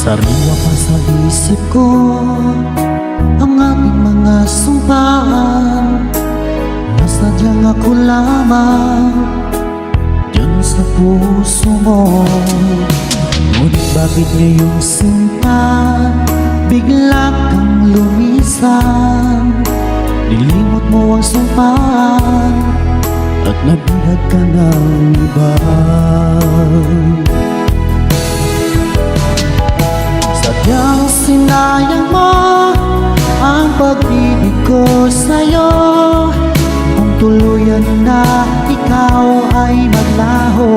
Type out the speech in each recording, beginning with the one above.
Sariwa pa sa isip ko ang ating mga sumpaan, na sadyang ako lamang dyan sa puso mo. Ngunit bakit ngayong sinta bigla kang lumisan? Nilimot mo ang sumpaan at nagbilag ka ng iba. Sadyang sinayang mo ang pag-ibig ko sa'yo, kung tuluyan na ikaw ay maglaho.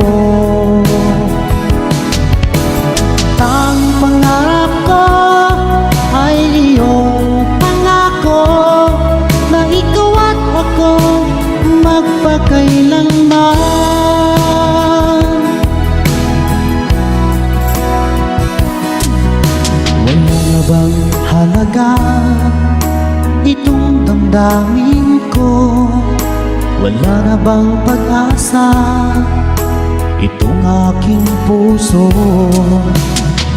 Tanging pangarap ko ay iyong pangako, na ikaw at ako magpakailanman. Wala na bang halaga itong damdamin ko? Wala na bang pag-asa itong aking puso?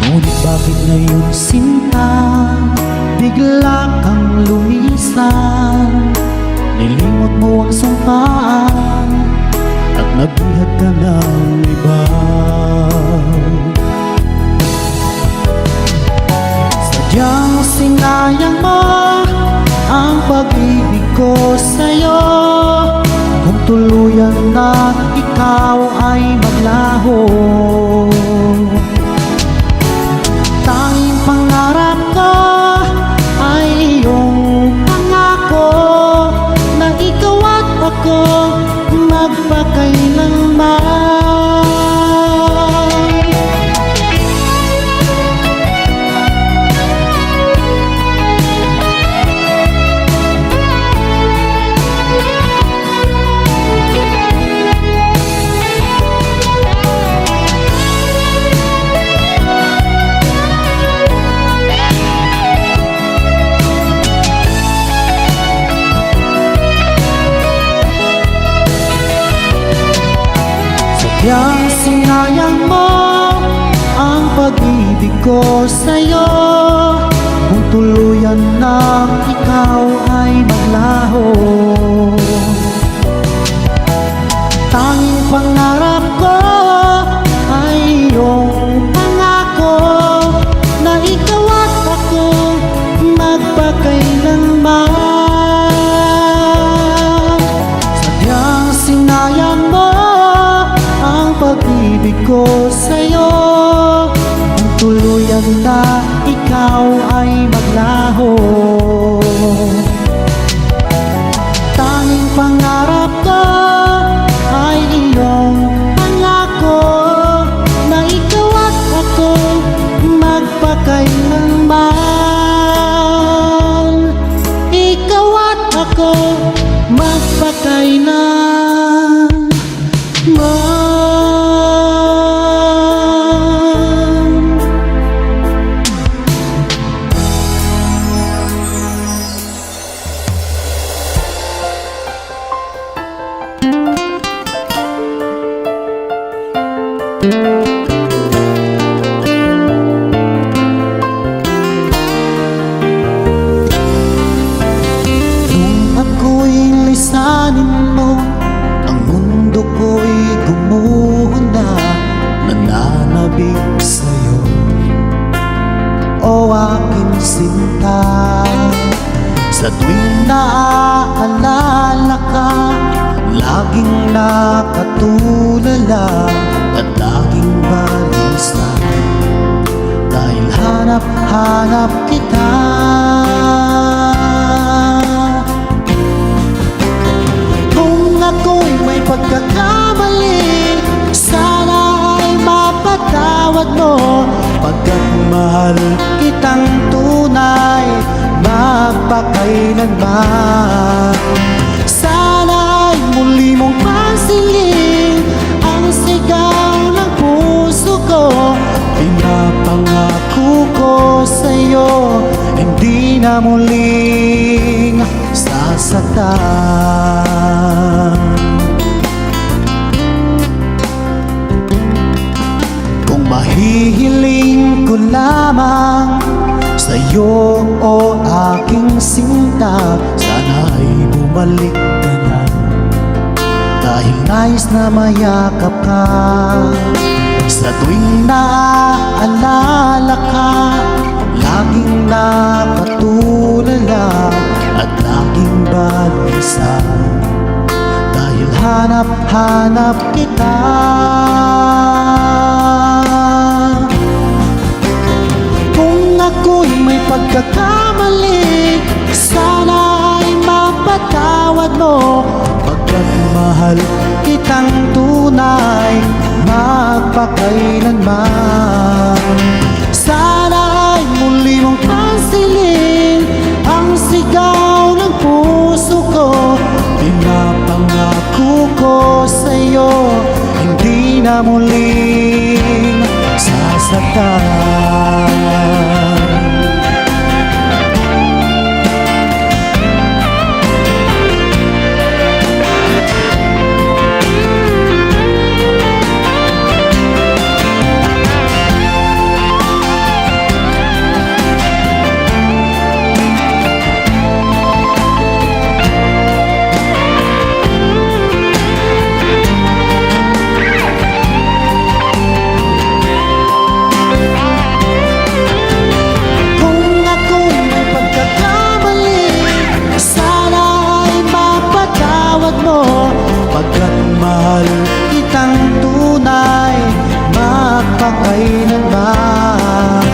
Ngunit bakit ngayon sinta bigla kang lumisan? Nilimot mo ang sumpaan at nagbihag ka ng iba. Sadyang sinayang mo ang pag-ibig ko sa'yo, kung tuluyan na ikaw ay maglaho. Tanging pangarap ko ay iyong pangako, na ikaw at ako magpakailanman. Sadyang sinayang mo ang pag-ibig ko sa'yo, kung tuluyan na ikaw ay maglaho. Tanging pangarap ko ay iyong pangako, na ikaw at ako magpakailanman. Sadyang sinayang mo ang pag-ibig ko sa'yo, kung tuluyan na ikaw ay maglaho. Tanging pangarap ko ay iyong pangako, na ikaw at ako magpakailanman. Ikaw at ako magpakailanman. Nung ako'y lisanin mo, ang mundo ko'y gumuho na, nananabik sa'yo, o aking sinta. Sa tuwing naaalala ka, laging nakatulala at laging balisa, dahil hanap-hanap kita. Kung ako'y may pagkakamali, sana ay mapatawad mo, pagkat mahal kitang tunay magpakailanman. Sana ay muli mong pansinin ang sigaw ng puso ko. Pinapangako ko sa'yo, hindi na muling sasaktan. Kung mahihiling ko lamang sa'yo, o aking sinta. Sana'y bumalik ka na, dahil nais na mayakap ka. Sa tuwing naaalala ka, laging nakatulala at laging balisa, dahil hanap-hanap kita. Kung ako'y may pagkakamali, sana ay mapatawad mo, pagkat mahal kitang tunay magpakailanman. Sana ay muli mong pansinin ang sigaw ng puso ko. Pinapangako ko sa'yo, hindi na muling sasaktan. Pagkat mahal kitang tunay magpakailanman.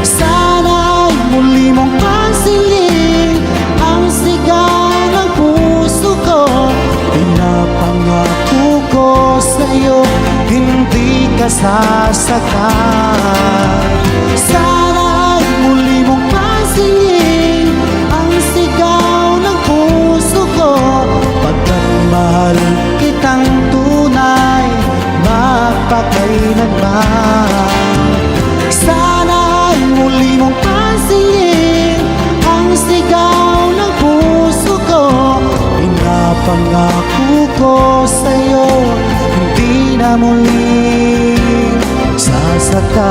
Sana ay muli mong pansinin ang sigaw ng puso ko. Pinapangako ko sa'yo, hindi ka sasaktan. Sana ay muli mong pansinin ang sigaw ng puso ko. Pagkat mahal kitang tunay magpakailanman. Sana ay muli mong pansinin ang sigaw ng puso ko. Pinapangako ko sa'yo, hindi na muling sasaktan.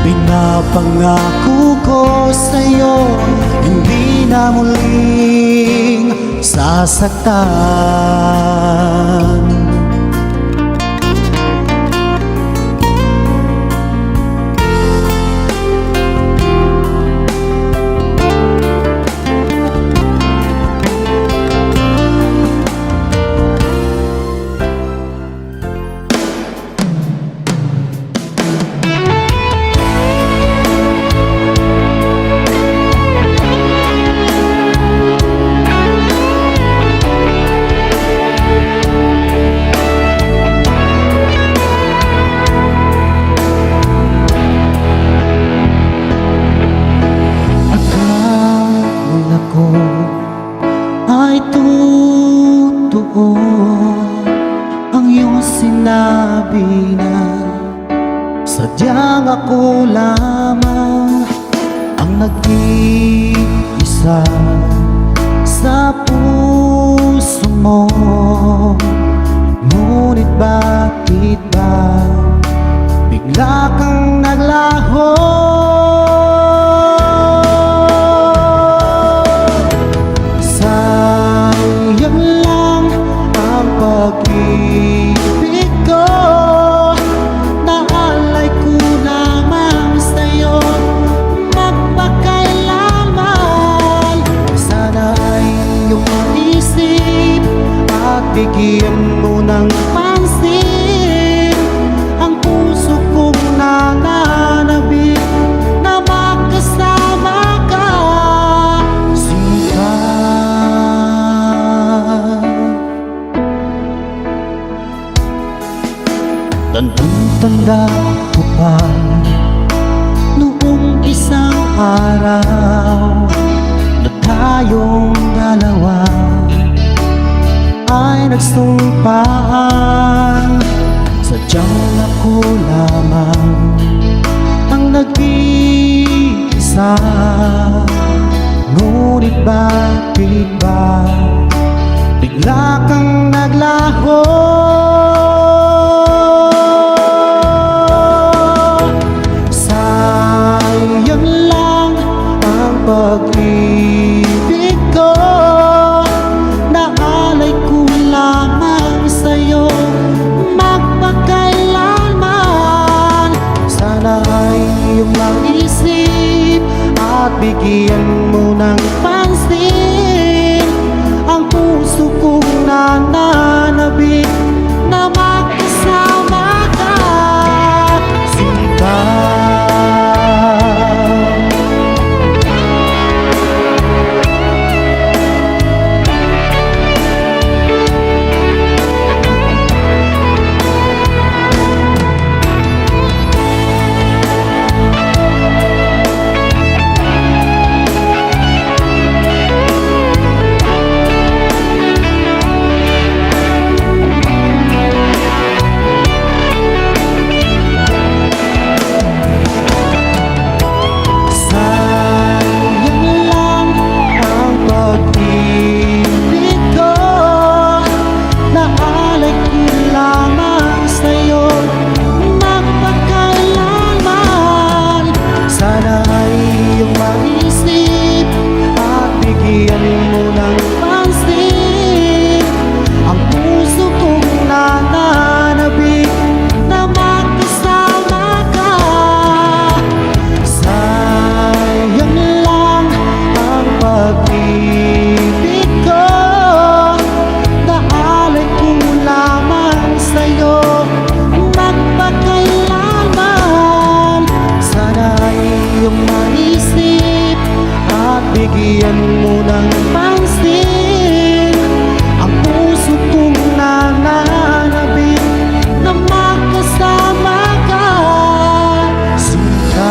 Pinapangako ko sa'yo, hindi na muling sasaktan. Ay totoo ang iyong sinabi na sadyang ako lamang ang nag-iisa sa puso mo. Ngunit bakit ba bigla kang naglaho? Pag-ibig ko, naalay ko lamang sa'yo magpakailanman. Sana ay iyong maisip at bigyan mo ng pansin ang puso kong nananabik na makasama ka. Tandang-tanda ko pa noong isang araw na tayong dalawa ay nagsumpaan. Sadyang ako lamang ang nag-iisa. Ngunit bakit ba bigla kang naglaho? bigyan mo ng pansin ang puso kong nananabik na makasama ka, sinta. Bigyan mo ng pansin ang puso kong nananabik na makasama ka, sinta.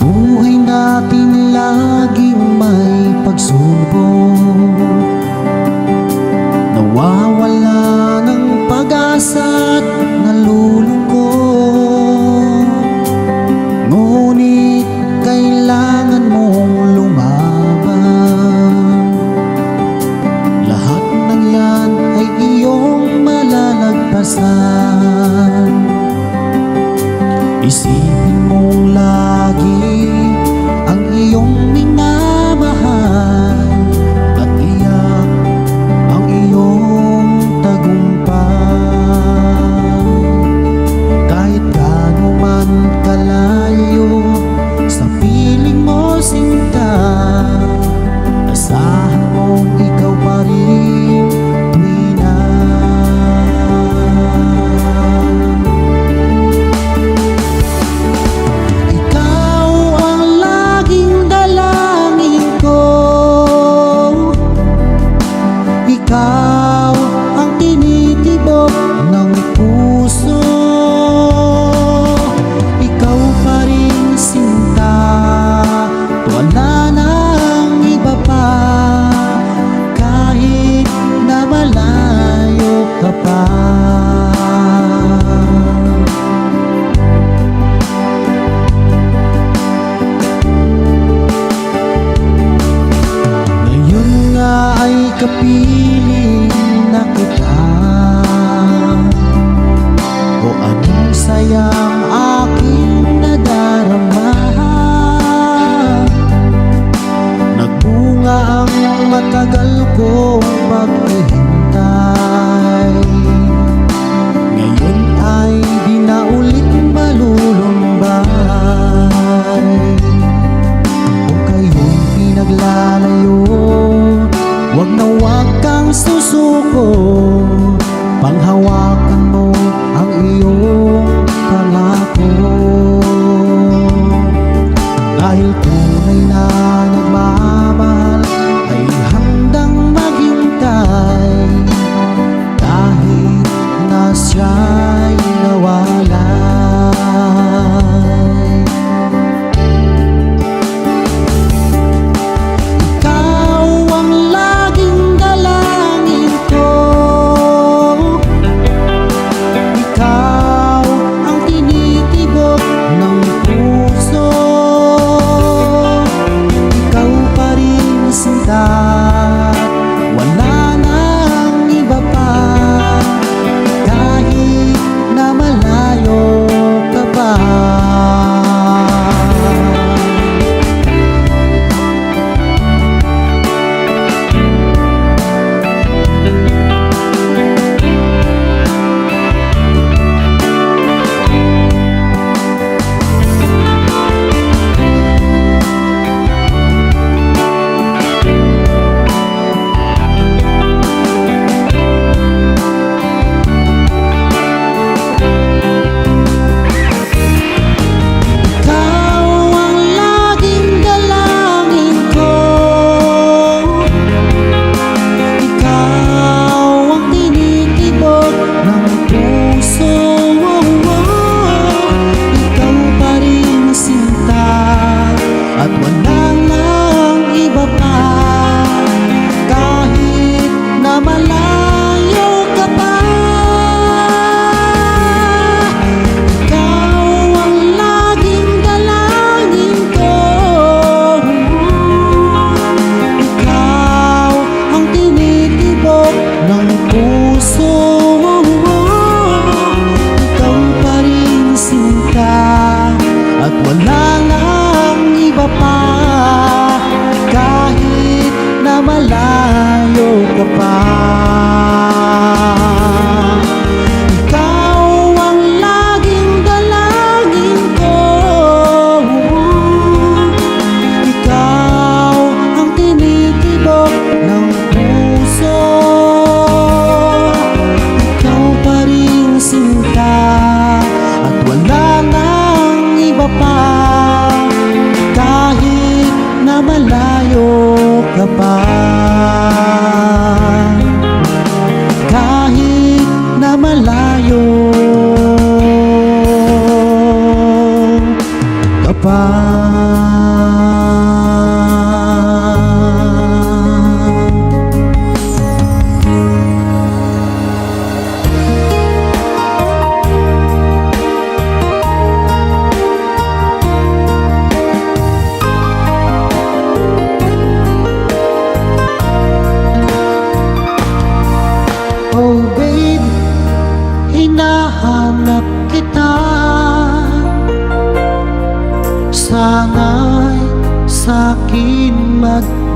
Buhay natin laging may pagsubok, nawawala ng pag-asa at nalulungkot. Ngunit kailangan mong lumaban, lahat ng yan ay iyong malalagpasan. Isipin mong lagi ang iyong minamahal at iyak ang iyong tagumpay. Kahit gaano man kalayo sa piling mo, sinta, asahan mong ikaw pa rin tuwing na. Ikaw ang tinitibok ng puso, ikaw pa rin, sinta, wala nang iba pa, kahit na malayo ka pa. Ngayon nga ay kapiling na kita, o anong sayang aking nadarama. Nagbunga ang matagal kong paghihintay, ngayon ay di na ulit malulumbay. Kung kayo'y pinaglalayo, wag na wag kang susuko, panghawakan mo ang iyong pangako. Dahil tunay na nagmamahal ay handang maghintay,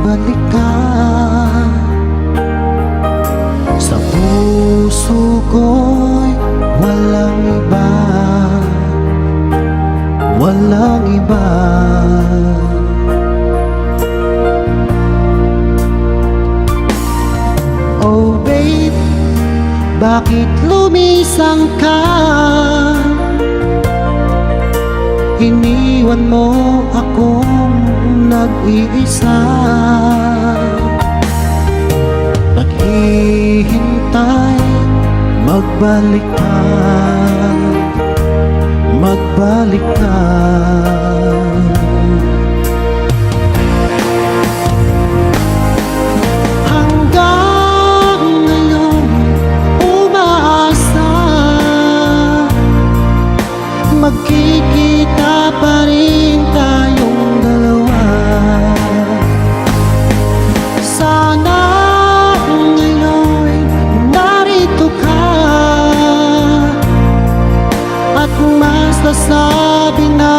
magbalik ka. Sa puso ko'y walang iba, walang iba. Oh babe, bakit lumisang ka? Iniwan mo akong nag-iisa, naghihintay, magbalik ka, magbalik ka. Hanggang ngayon umaasa, magkikita pa rin tayong dalawa. Sana ngayon narito ka at masasabi na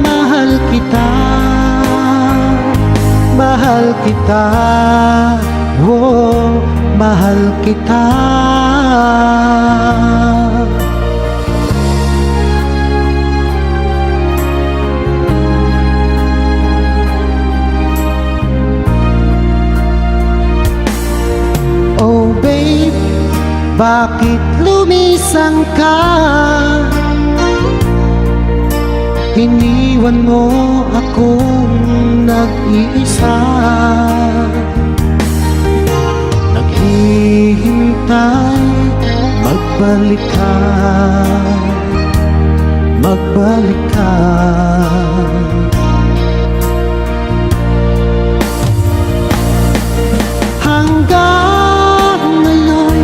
mahal kita, mahal kita, oh, mahal kita. Oh babe, bakit lumisang ka? Iniwan mo akong nag-iisa, naghihintay, magbalik ka, magbalik ka. Hanggang ngayon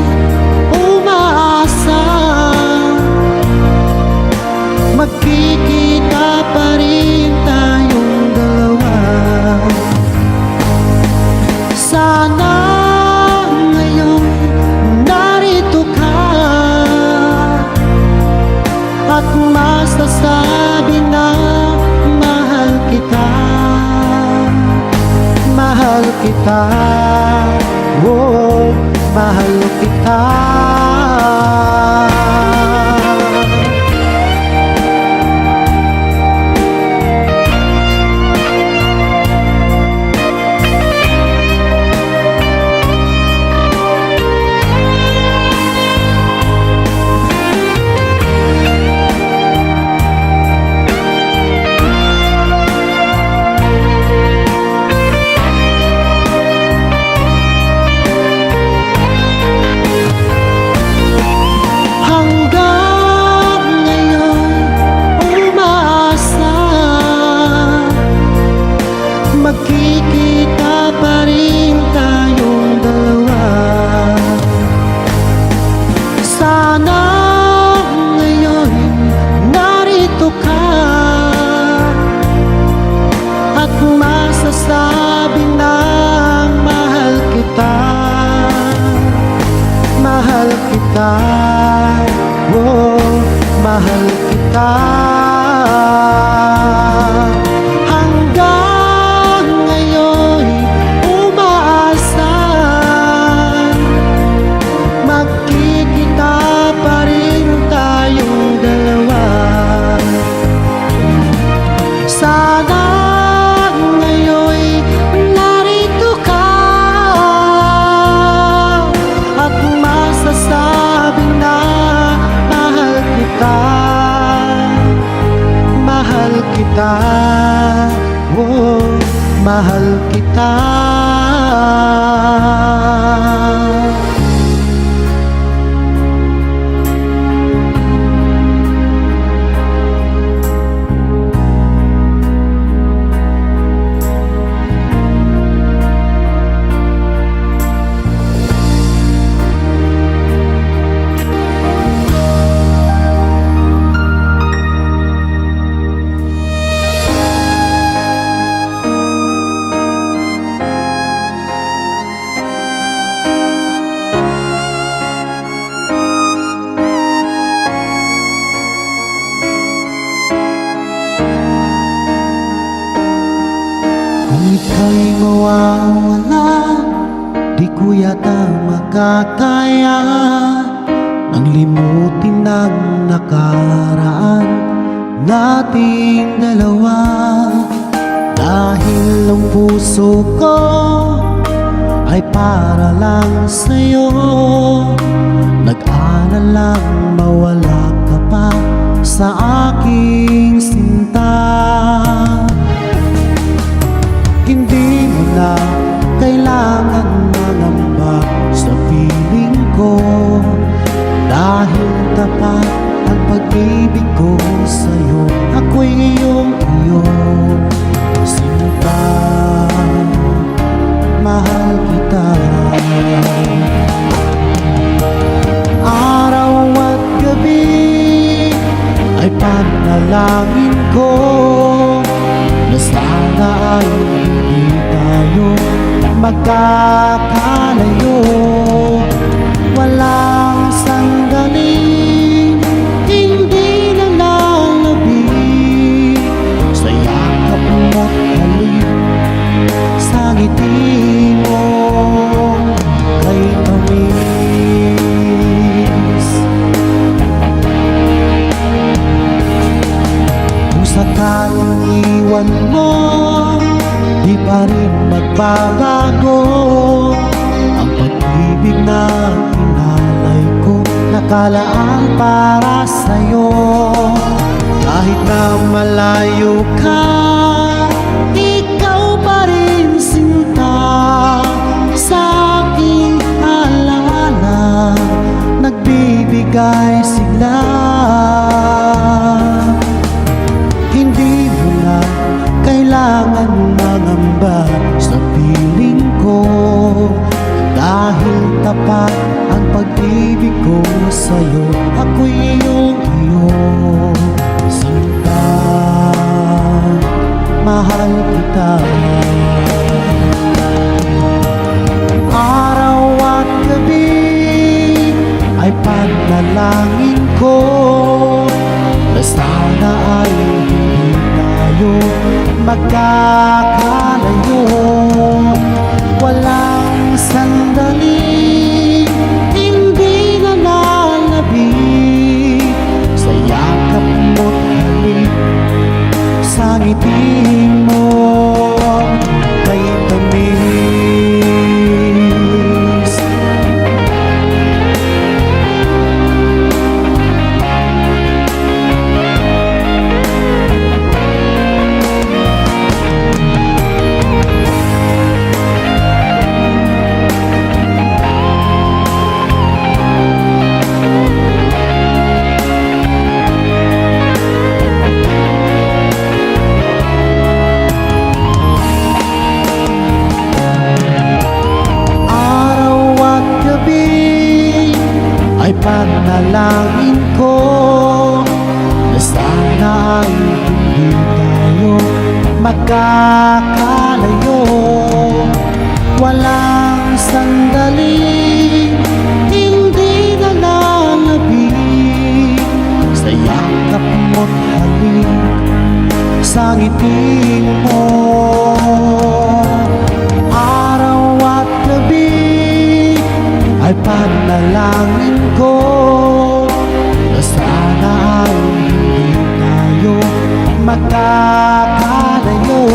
umaasa, magkikita pa rin tayong dalawa. Sana ngayon narito ka at masasabi na mahal kita, mahal kita, oh, mahal kita. Magkikita pa rin tayong dalawa. Sana ngayon narito ka at masasabi na mahal kita, mahal kita, oh, mahal kita. Sana ngayon narito ka at masasabi na mahal kita, mahal kita, oh, mahal kita. mawawala, di ko yata makakaya nang limutin ang nakaraan nating dalawa. Dahil ang puso ko ay para lang sa'yo, nag-aalalang mawala ka pa sa aking sinta. Hindi mo na kailangan mangamba sa piling ko, dahil tapat ang pag-ibig ko sa'yo. Ako'y iyong sinta, mahal kita. Araw at gabi ay panalangin ko na sana ay hindi tayo magkakalayo. Walang sandali hindi nalalabi sa yakap mo't halik, sa ngiti mo kay tamis. Kung sakaling iwan mo, di pa rin magbabago ang pag-ibig na inalay ko, nakalaan para sa'yo. Kahit na malayo ka, ikaw pa rin sinta, sa aking alaala nagbibigay sigla. Hindi mo na kailangan mangamba sa piling ko, dahil tapat ang pag-ibig ko sa'yo. Ako'y iyong sinta, mahal kita. Araw at gabi ay panalangin ko na sana ay hindi tayo magkakalayo. Walang sandali hindi nalalabi sa yakap mo't halik, sa ngiti mo kay tamis. Ay panalangin ko na sana ay hindi tayo magkakalayo. Walang sandali hindi nalalabi sa yakap mo't halik, sa ngiti mo. Araw at gabi ay panalangin ko na sana ay hindi tayo magkakalayo.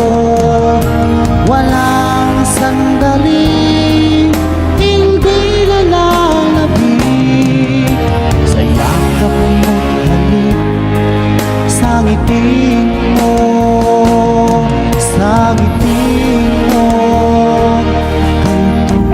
Walang sandali hindi nalalabi sa yakap mo't halik, sa ngiti mo, sa ngiti mo kay tamis.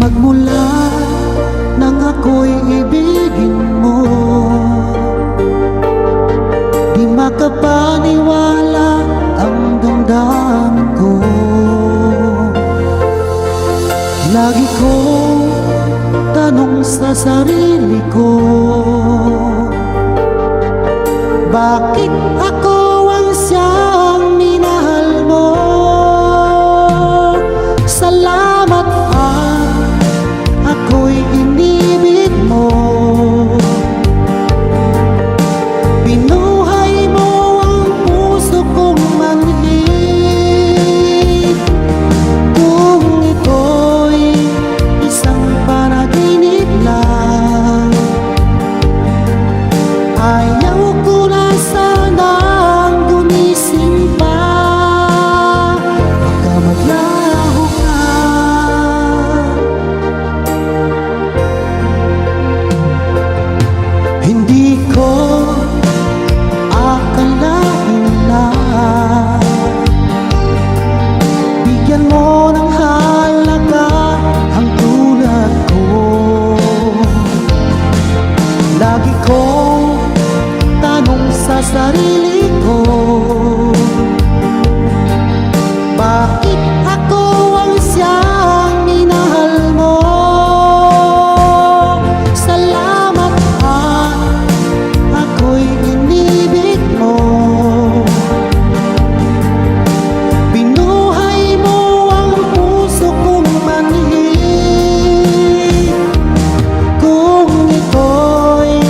Magmula nang ako'y ibigin mo, di makapaniwala ang damdamin ko. Lagi ko tanong sa sarili ko, bakit ako ang siyang minahal mo? Salamat at ako'y inibig mo. Binuhay mo ang puso kong manhid. Kung ito'y isang panaginip lang, ayaw ko na sanang gumising pa. Baka maglaho ka. Hindi ko akalain na bigyan mo ng halaga ang tulad ko. Lagi kong tanong sa sarili ko, bakit ako ang siyang minahal mo? Salamat at ako'y inibig mo. Binuhay mo ang puso kong manhid. Kung ito'y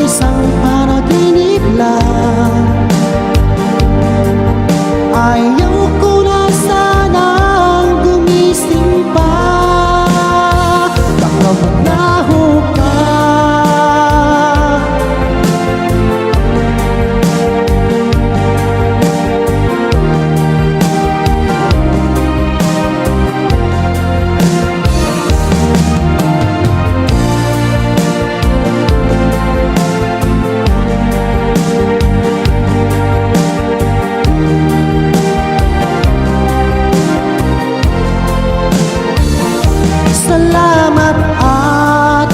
isang panaginip lang, ayaw ko na sanang gumising pa. Baka maglaho ka. Salamat at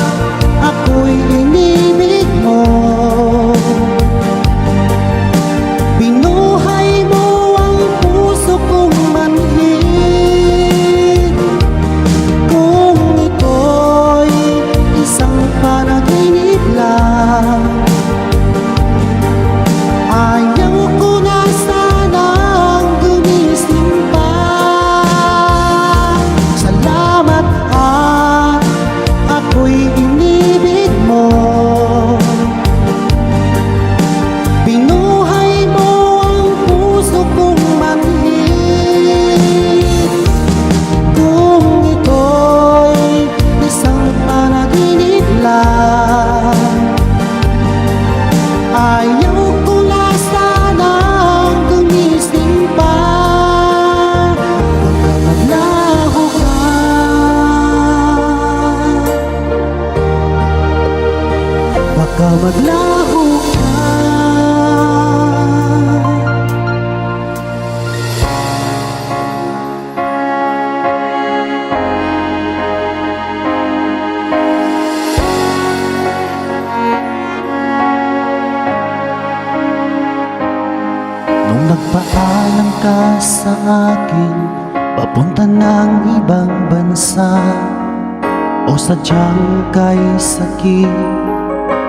ako'y inibig mo. Binuhay mo ang puso kong manhid. Kung ito'y isang panaginip lang, ayaw ko na sanang gumising pa. Salamat at ako'y inibig mo. Binuhay mo ang puso kong manhid. Kung ito'y isang panaginip lang, ayaw ko na sanang gumising pa. Baka maglaho ka. Baka maglaho ka. Nung nagpaalam ka sa akin, papunta ng ibang bansa, o sadyang kay sakit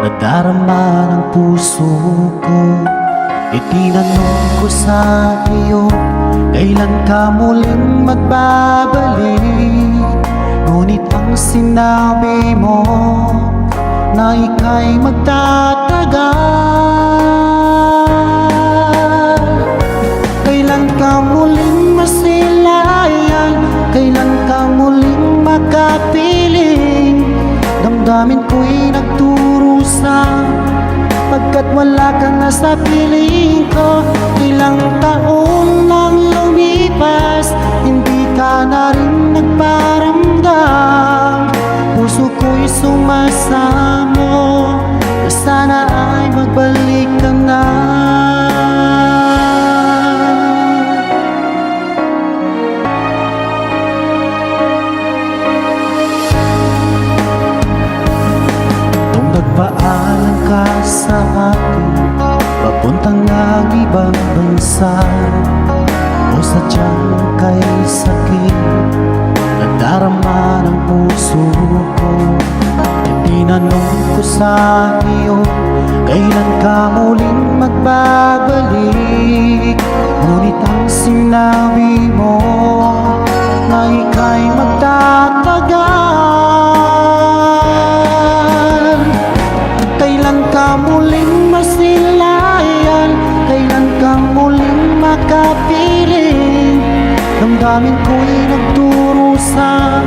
nadarama ng puso ko, itinanong ko sa iyo, kailan ka muling magbabalik? Ngunit ang sinabi mo na ika'y magtatagal. Kailan ka muling masilayan? Kailan ka muling makapiling? Damdamin ko'y nagdurusa, pagkat wala kang nasa piling ko. Ilang taon nang lumipas, hindi ka na rin nagparamdam. Puso ko'y sumasamo, na sana ay magbalik ka na. Nung nagpaalam ka sa akin, papuntang ng ibang bansa, o sadyang kay sakit nadarama ng puso ko, Tinanong ko sa iyo, kailan ka muling magbabalik? Ngunit ang sinabi mo na ika'y magtatagal. Kailan ka muling masilayan? Kailan ka muling makapiling? Damdamin ko'y nagdurusa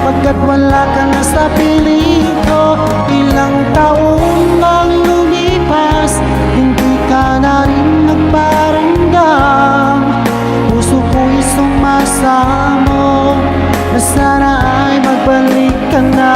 pagkat wala ka na sa piling ko. Ilang taon nang lumipas, hindi ka na rin nagparamdam. Puso ko'y sumasamo na sana ay magbalik ka na.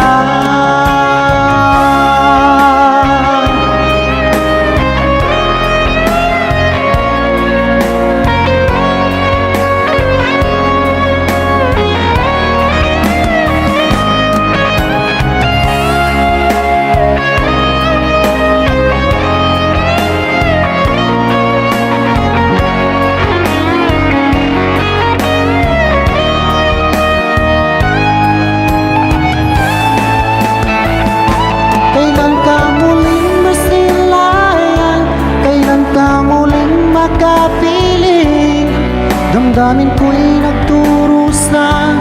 Damdamin ko'y nagdurusa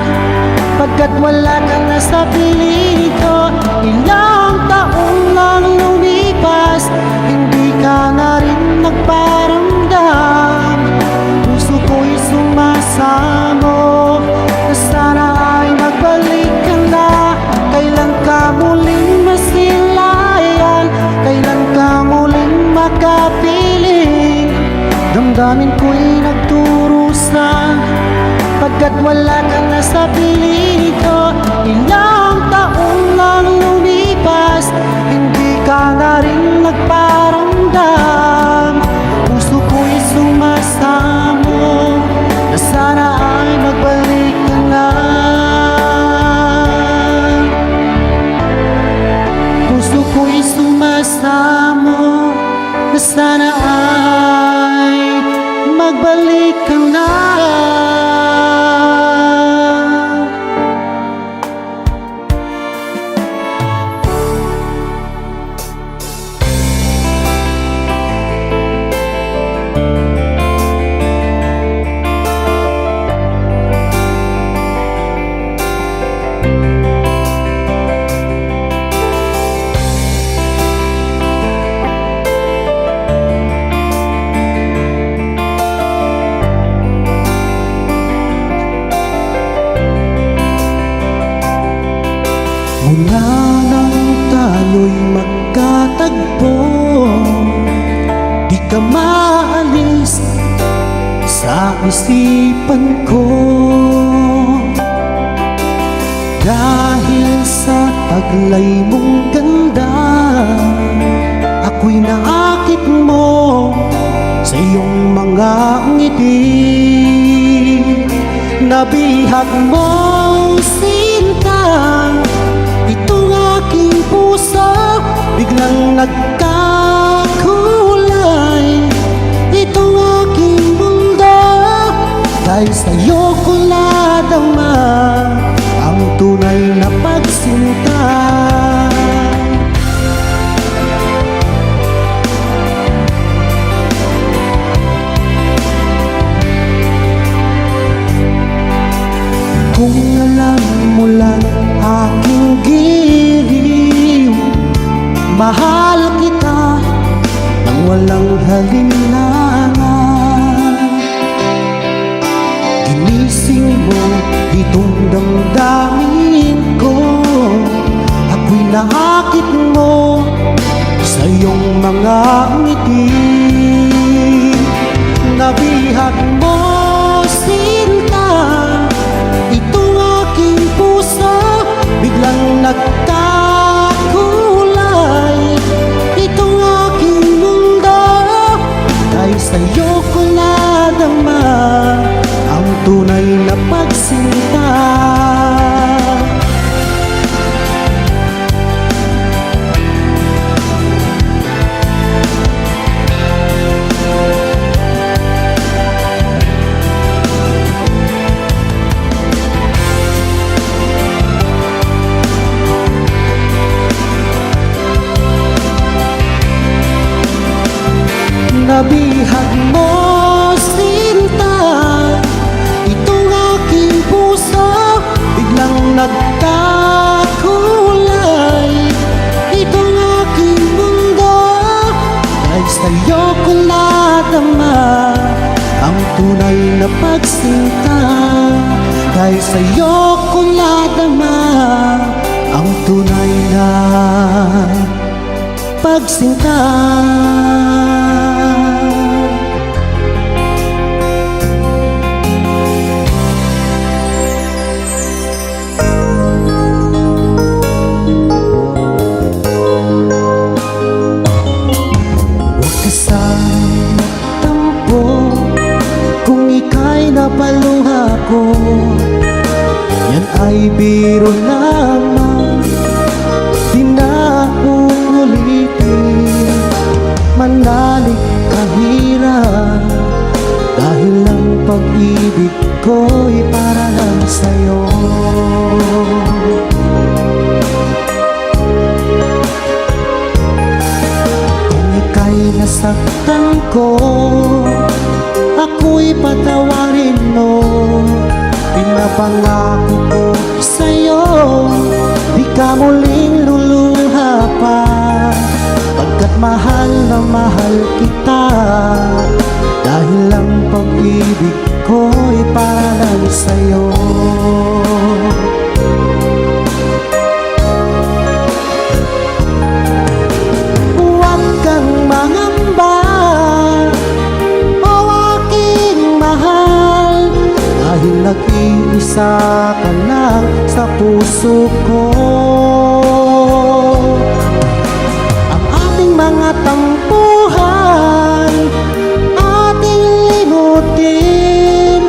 pagkat wala ka na sa piling ko. Ilang taon lang lumipas, hindi ka na rin nagparamdam. Puso ko'y sumasamo na sana ay magbalik ka na. Kailan ka muling masilayan? Kailan ka muling makapiling? Damdamin ko'y nagdurusa pagkat wala ka na sa piling ko. Ilang taon lang lumipas, hindi ka na rin nagparamdam. Puso ko'y sumasamo na sana ay magbalik ka na. Puso ko'y sumasamo na sana ay magbalik ka na. Mula nang tayo'y magkatagpo, di ka maalis sa isipan ko. Dahil sa taglay mong ganda, ako'y naakit mo sa iyong mga ngiti. Nabihag mo sinta itong aking puso, biglang nagkakulay itong aking mundo. Dahil sa'yo ko nadama ang tunay na pagsinta. Kung alam mo lang aking giliw, mahal kita nang walang halinlangan. Ginising mo itong damdamin ko, ako'y naakit mo sa iyong mga ngiti. Nabihag mo sinta itong aking puso, biglang nagkakulay itong aking mundo. Dahil sa'yo ko nadama ang tunay na pagsinta. sinta. Dahil sa'yo ko nadama ang tunay na pagsinta. Huwag ka sanang magtampo kung ika'y napaluha ko. Yan ay biro lamang, di na uulitin. Manalig kahirap, dahil ang pag-ibig ko'y para lang sa'yo. Kung ika'y nasaktan ko, ako'y patawarin mo. Pinapangako ko sa'yo, di ka muling luluha pa. Pagkat mahal na mahal kita, dahil ang pag-ibig ko'y para lang sa'yo. Huwag kang mangamba, o aking mahal, dahil nag-iisa ka lang sa puso ko. Ang ating mga tampuhan ating limutin,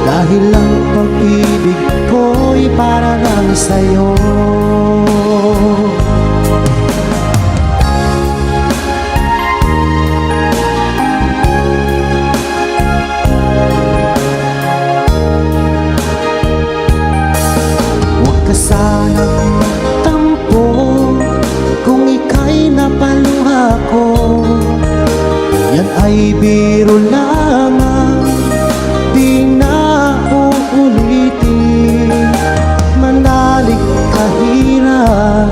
dahil ang pag-ibig ko'y para lang sa'yo. Sanang magtampo kung ika'y napaluha ko. Yan ay biro lamang, di na uulitin. Manalig kahirap,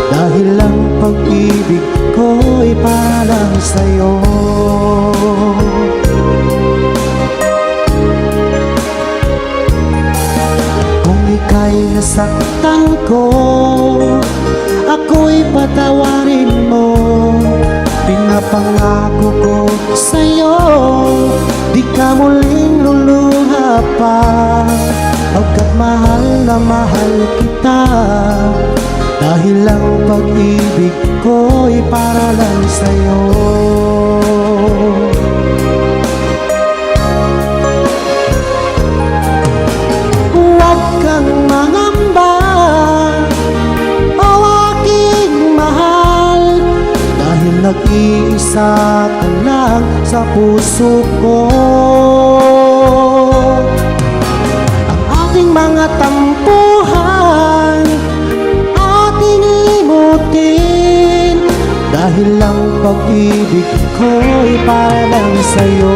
dahil ang pag-ibig ko'y para lang sa'yo. Ika'y nasaktan ko, ako'y patawarin mo. Pinapangako ko sa'yo, di ka muling luluha pa. Pagkat mahal na mahal kita, dahil ang pag-ibig ko'y para lang sa'yo. Mangamba, o aking mahal, dahil nag-iisa ka lang sa puso ko. Ang ating mga tampuhan ating limutin, dahil ang pag-ibig ko'y para lang sa'yo.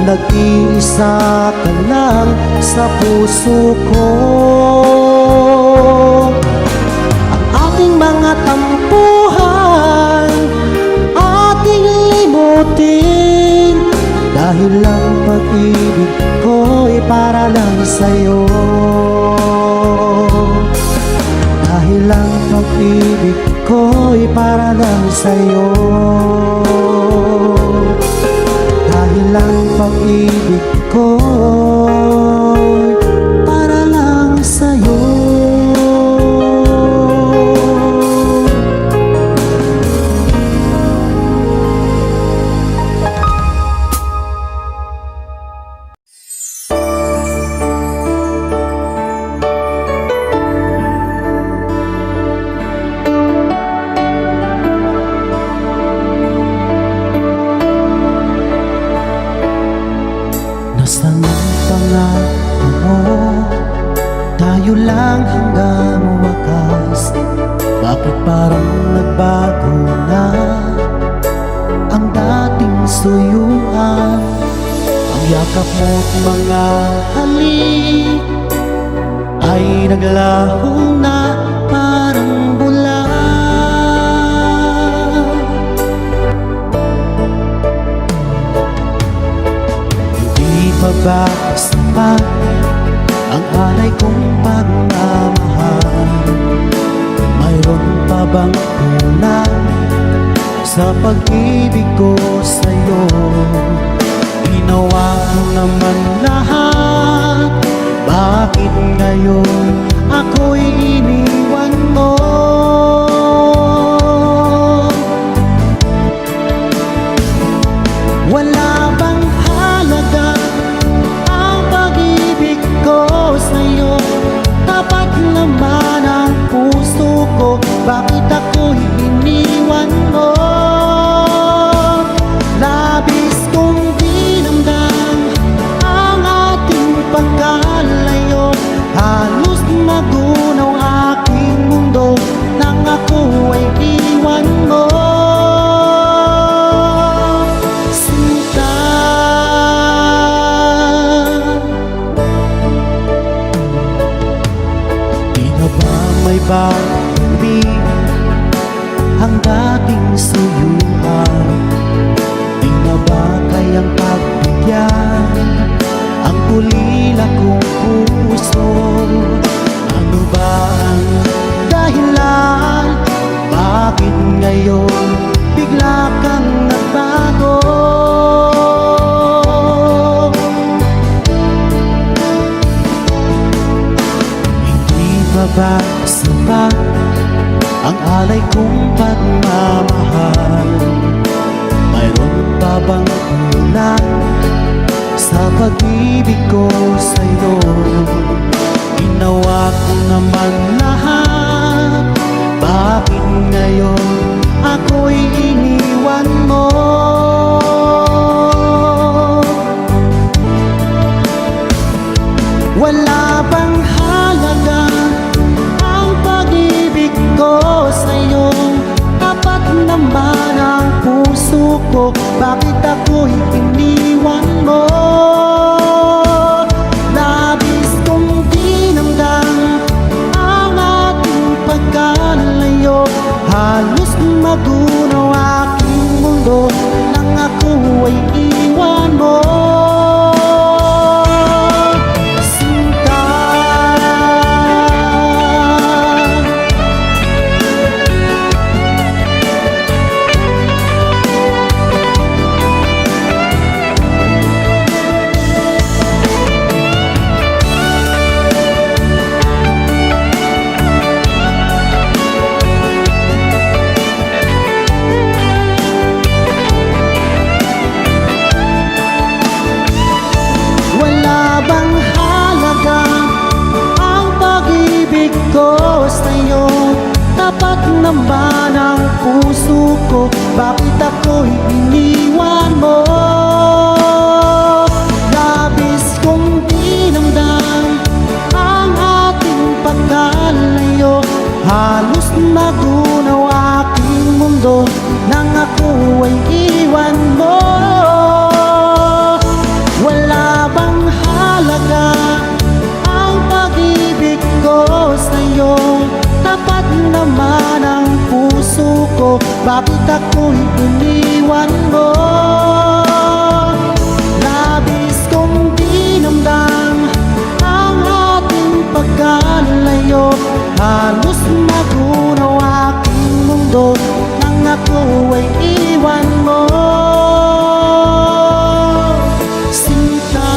Nag-iisa ka lang sa puso ko. Ang ating mga tampuhan ating limutin, dahil ang pag-ibig ko'y para lang sa'yo. Dahil ang pag-ibig ko'y para lang sa'yo. Dahil ang pag-ibig ko'y para lang sa'yo. tayo lang hanggang wakas. Bakit parang nagbago na ang dating suyuan? Ang yakap mo't mga halik ay naglaho na parang bula. Hindi pa ba sapat ang alay kong pagmamahal? Mayroon pa bang kulang sa pag-ibig ko sa'yo? Ginawa ko naman lahat, bakit ngayon ako'y iniwan mo? Wala bang halaga ang pag-ibig ko sa'yo? Tapat naman ang puso ko, bakit ako'y iniwan mo? Labis kong dinamdam ang ating pagkalayo, halos magunaw aking mundo nang ako ay iwan mo. Sinta, di na ba may pag-ibig ang dating suyuan? Di na ba kayang pagbigyan ang ulila kong puso? Ano ba ang dahilan? Bakit ngayon bigla kang nagbago? Hindi pa ba sapat ang alay kong pagmamahal? Mayroon pa bang kulang sa pag-ibig ko sa'yo? Ginawa ko naman lahat, bakit ngayon ako'y iniwan mo? Wala bang halaga ang pag-ibig ko sa'yo? Tapat naman ang puso ko, bakit ako'y iniwan mo? Labis kong dinamdam ang ating pagkalayo, halos magunaw aking mundo nang ako ay iwan mo. Sinta, wala bang halaga ang pag-ibig ko sa'yo? Tapat naman ang puso ko, bakit ako'y iniwan mo? Labis kong dinamdam ang ating pagkalayo, halos magunaw aking mundo nang ako ay iwan mo. Wala bang halaga ang pag-ibig ko sa'yo? Tapat naman ang puso ko, bakit ako'y iniwan mo? Labis kong dinamdam ang ating pagkalayo, halos magunaw aking mundo nang ako ay iwan mo. Sinta,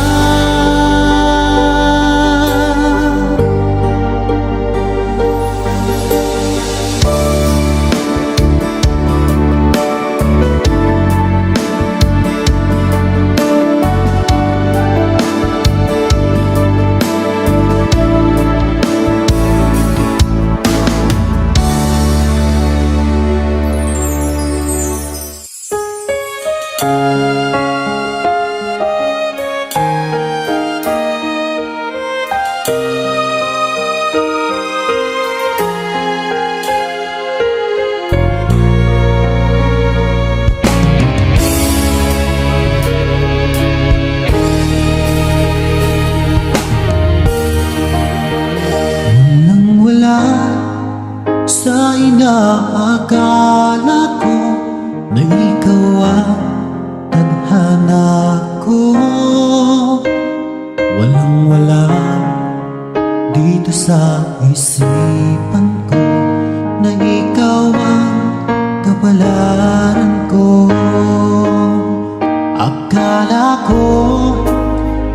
ko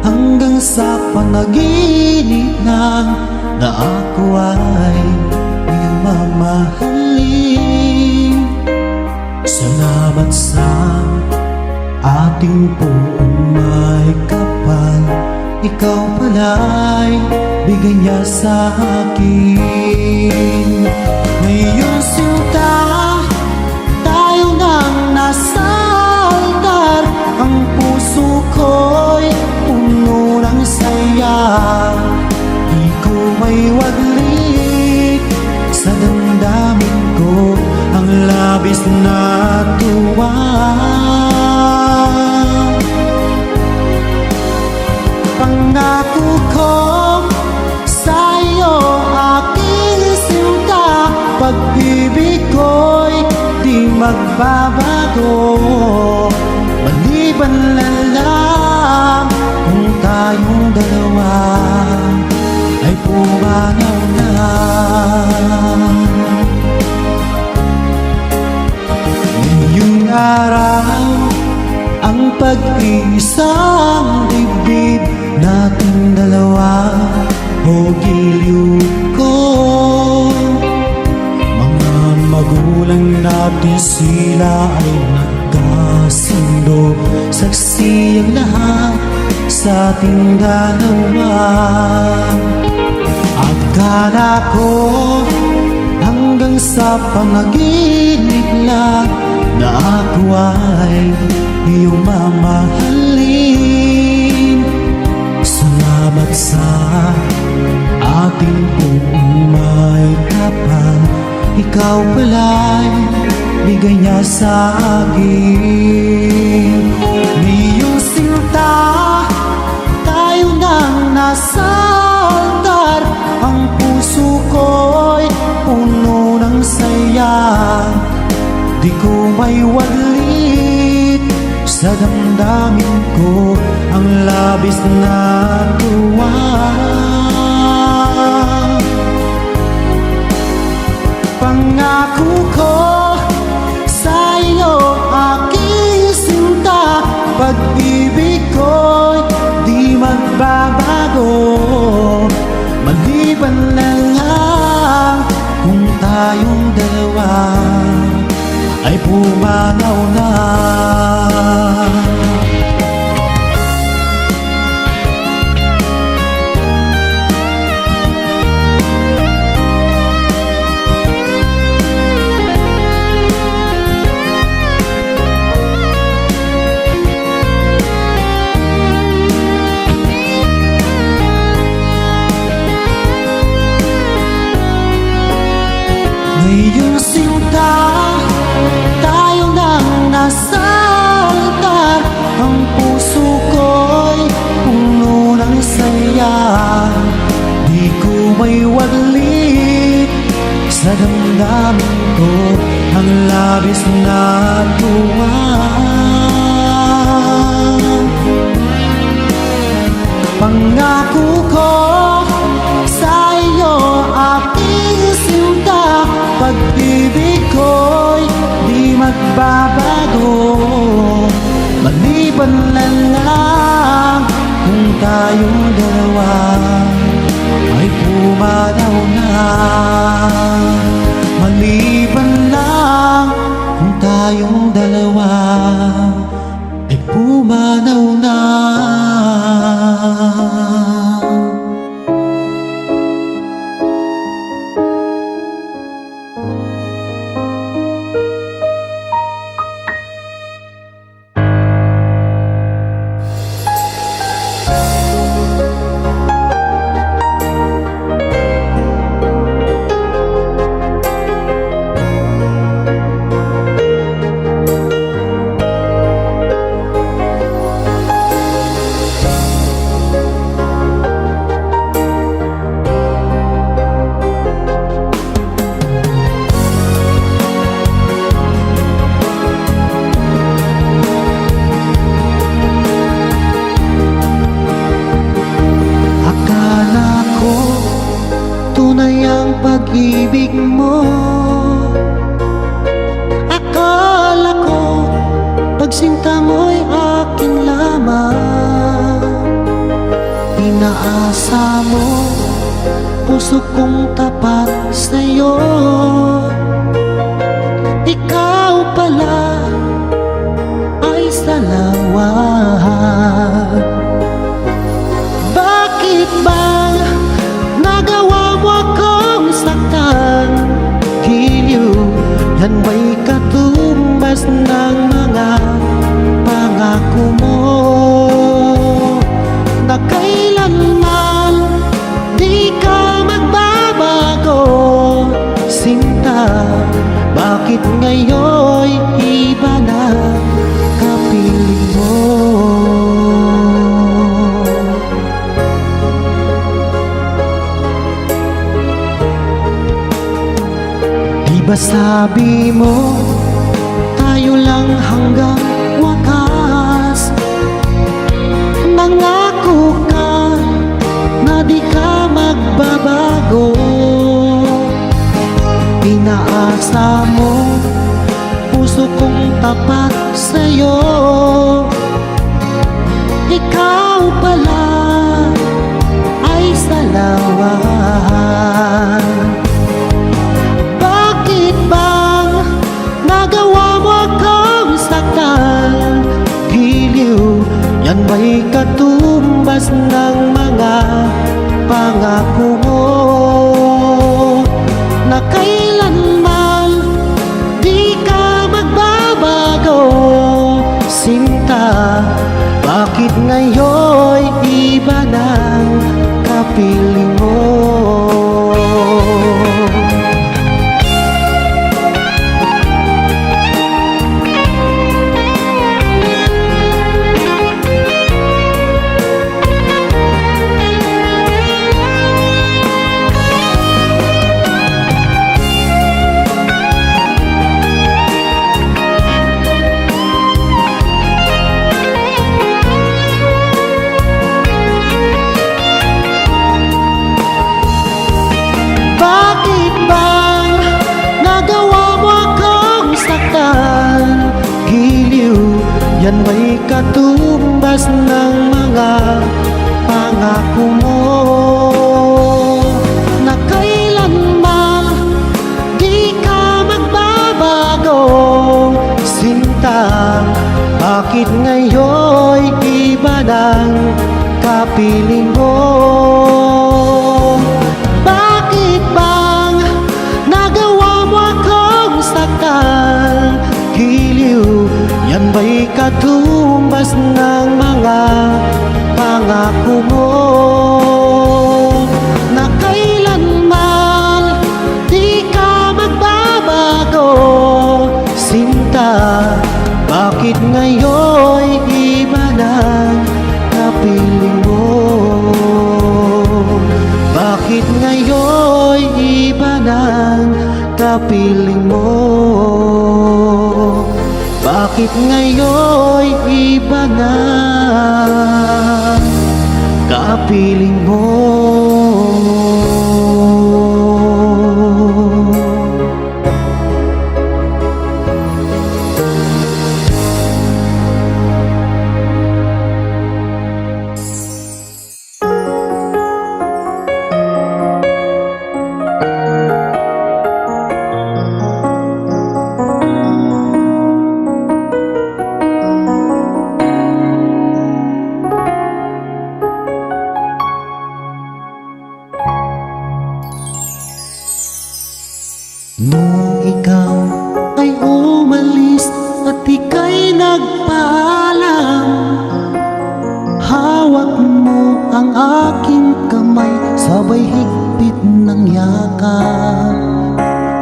hanggang sa panaginip lang na ako ay iyong mamahalin. Salamat sa ating buong may kapal, ikaw pala'y bigay niya sa akin. Ngayong sinta, tayo nang nasa altar, ang puso ko'y puno ng saya. Di ko may waglit sa damdamin ko ang labis na tuwa. Pangako ko sa iyo, aking sinta, pag-ibig ko'y di magbabago. Maliban na lang kung tayong dalawa ay pumanaw na. Ngayong araw, ang pag-iisang dibdib nating dalawa o giliw ko. Mga magulang natin sila ay nagkasundo, saksi ang lahat sa ating dalawa. Akala ko hanggang sa panaginip lang na ako ay iyong mamahalin. Salamat sa ating buong may kapal, ikaw pala'y bigay niya sa akin. Ngayong sinta, tayo nang nasa altar, ang puso ko'y puno ng saya. Di ko may waglit sa damdamin ko ang labis na tuwa. Pangako ko sa iyo, aking sinta, pag-ibig ko'y di magbabago. Maliban na lang kung tayong dalawa ay pumanaw na. Ngayong sinta, tayo nang nasa altar, ang puso ko'y puno ng saya. Di ko may waglit sa damdamin ko ang labis na tuwa. Pangako ko sa iyo, aking sinta, pag-ibig ko'y di magbabago. Maliban na lang kung tayong dalawa ay pumanaw na. Maliban lang kung tayong dalawa ay pumanaw na. pag-ibig mo. Akala ko pagsinta mo'y akin lamang. Inaasa mo, puso kong tapat sa'yo. Ikaw pala ay salawat. Bakit ba nagawa mo akong saktan? Giliw, yan ba'y katumbas ng mga pangako mo? Na kailanman di ka magbabago, sinta. Bakit ngayon'y iba na kapiling mo? Di ba sabi mo, tayo lang hanggang wakas? Nangako ka na di ka magbabago. Inaasa mo, puso kong tapat sa'yo. Ikaw pala ay salawat. Bakit bang nagawa mo akong saktan? Giliw, yan ba'y katumbas ng mga pangako mo? Na kailanman di ka magbabago, sinta. Bakit ngayon'y iba ng kapiling mo? Bakit bang nagawa mo akong saktan? Giliw, yan ba'y katumbas ng mga pangako mo? Na kailanman di ka magbabago, sinta. Bakit ngayon'y iba ng kapiling mo? Bakit bang nagawa mo akong saktan? Giliw, yan ba'y katumbas ng mga pangako mo? Na kailanman di ka magbabago, sinta. Bakit ngayon'y iba ng kapiling mo? Bakit ngayon'y iba ng kapiling mo? Bakit ngayon'y iba na kapiling mo? Nung ikaw ay umalis at ika'y nagpaalam, hawak mo ang aking kamay, sabay higpit ng yakap.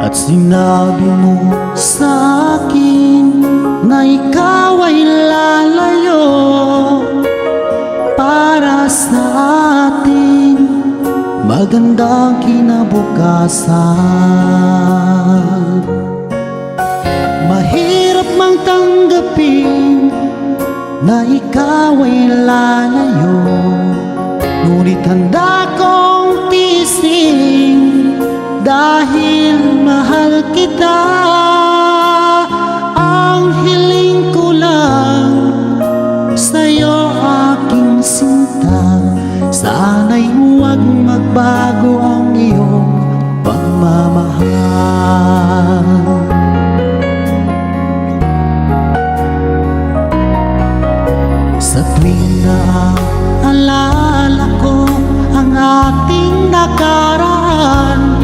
At sinabi mo sa akin na ikaw ay lalayo para sa ating magandang kinabukasan. Mahirap mang tanggapin na ikaw ay lalayo, ngunit handa kong tiisin dahil mahal kita. Ang hiling ko lang, magbago ang iyong pagmamahal. Sa tuwing naaalala ko ang ating nakaraan,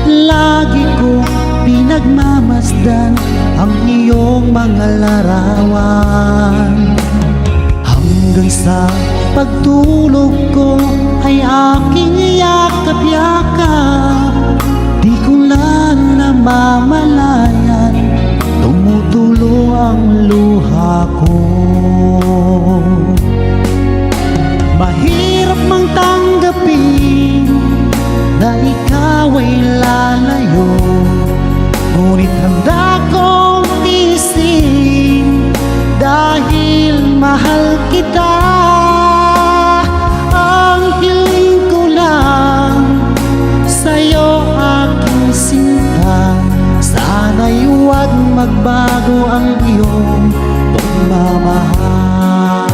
lagi ko pinagmamasdan ang iyong mga larawan. Hanggang sa pagtulog ko ay aking yakap-yakap, di ko lang namamalayan, tumutulo ang luha ko. Mahirap mang tanggapin na ikaw ay lalayo, ngunit handa kong tiisin dahil mahal kita. Ang hiling ko lang sa'yo, aking sinta, sana'y huwag magbago ang iyong pagmamahal.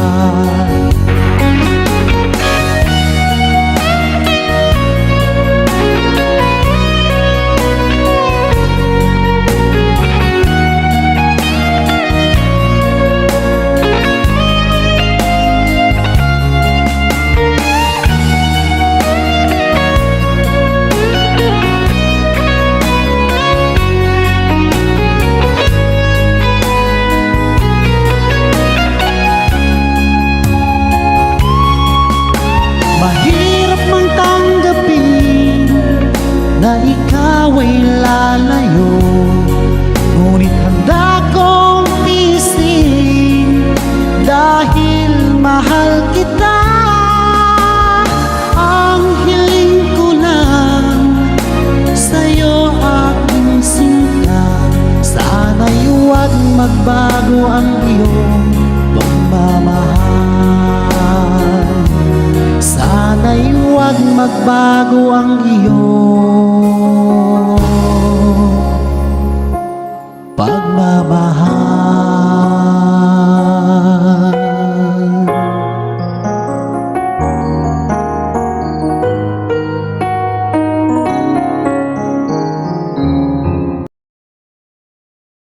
Mahirap mang tanggapin na ikaw ay lalayo, ngunit handa kong tiisin dahil mahal kita. Ang hiling ko lang sa'yo, aking sinta, sana'y huwag magbago ang iyong pagmamahal. Sana'y huwag magbago ang iyong